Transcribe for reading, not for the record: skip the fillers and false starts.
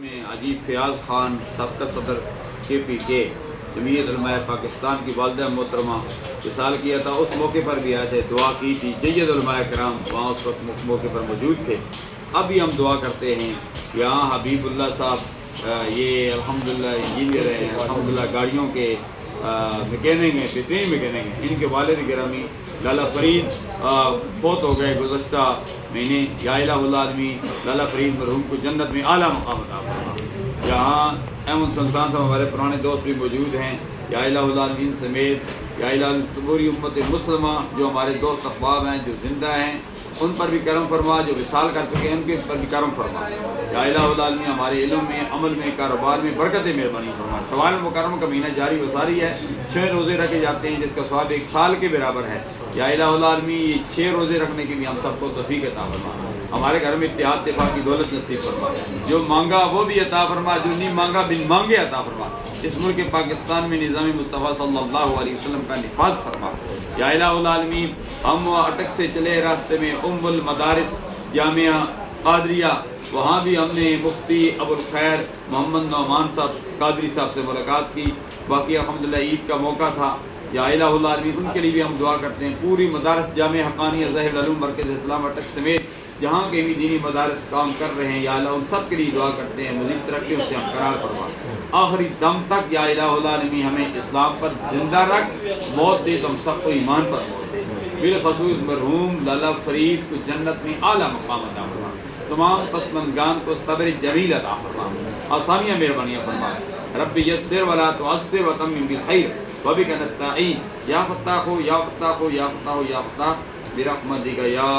میں عجیب فیاض خان سابقہ صدر KPK جمعیت علماء پاکستان کی والدہ محترمہ وصال کیا تھا، اس موقع پر بھی آئے تھے، دعا کی تھی۔ جید علماء کرام وہاں اس وقت موقع پر موجود تھے۔ اب بھی ہم دعا کرتے ہیں، یہاں حبیب اللہ صاحب یہ الحمدللہ انجینئر ہیں، الحمدللہ گاڑیوں کے میکینک ہیں، بہترین میکینک ہیں۔ ان کے والد گرامی لالا فرید فوت ہو گئے گزشتہ مہینے۔ یا الہ العالمین لالا فرید مرحوم کو جنت میں اعلیٰ مقام عطا فرما۔ یہاں احمد سلطان صاحب ہمارے پرانے دوست بھی موجود ہیں، یا الہ العالمین سمیت یا الہ پوری امت مسلمہ جو ہمارے دوست احباب ہیں جو زندہ ہیں ان پر بھی کرم فرما، جو وصال کر چکے ہیں ان کے پر بھی کرم فرما۔ یا الہ العالمین ہمارے علم میں، عمل میں، کاروبار میں برکت مہربانی فرما۔ شوال مکرم کا مہینہ جاری و ساری ہے، 6 روزے رکھے جاتے ہیں جس کا ثواب 1 سال کے برابر ہے۔ یا الہ العالمین یہ 6 روزے رکھنے کی بھی ہم سب کو توفیق عطا فرما۔ ہمارے گھر میں اتحاد اتفاق کی دولت نصیب فرما، جو مانگا وہ بھی عطا فرما، جو نہیں مانگا بن مانگے عطا فرما۔ اس ملک پاکستان میں نظام مصطفیٰ صلی اللہ علیہ وسلم کا نفاذ فرما۔ یا الہ العالمین ہم اٹک سے چلے راستے میں المدارس جامعہ قادریہ، وہاں بھی ہم نے مفتی ابو الخیر محمد نعمان صاحب قادری صاحب سے ملاقات کی۔ باقی الحمدللہ عید کا موقع تھا۔ یا الہ العالمین ان کے لیے بھی ہم دعا کرتے ہیں۔ پوری مدارس جامعہ حقانیہ ظاہر العلوم مرکز اسلام اٹک سمیت جہاں کے بھی دینی مدارس کام کر رہے ہیں، یا اللہ ان سب کے لیے دعا کرتے ہیں، مزید ترقیوں سے ہمکنار فرما۔ آخری دم تک یا الہ العالمین ہمیں اسلام پر زندہ رکھ، موت دے تو ہم سب کو ایمان پر موت دے۔ بالخصوص مرحوم لالا فرید کو جنت میں اعلیٰ مقام عطا فرما۔ تمام پسماندگان کو صبر جمیل عطا فرما، آسانیاں مہربانیاں فرما۔ رب یسر ولا تعسر وتمم بالخیر وبک نستعین۔ یا فتاح یا فتاح یا فتاح یا فتاح برحمتک یا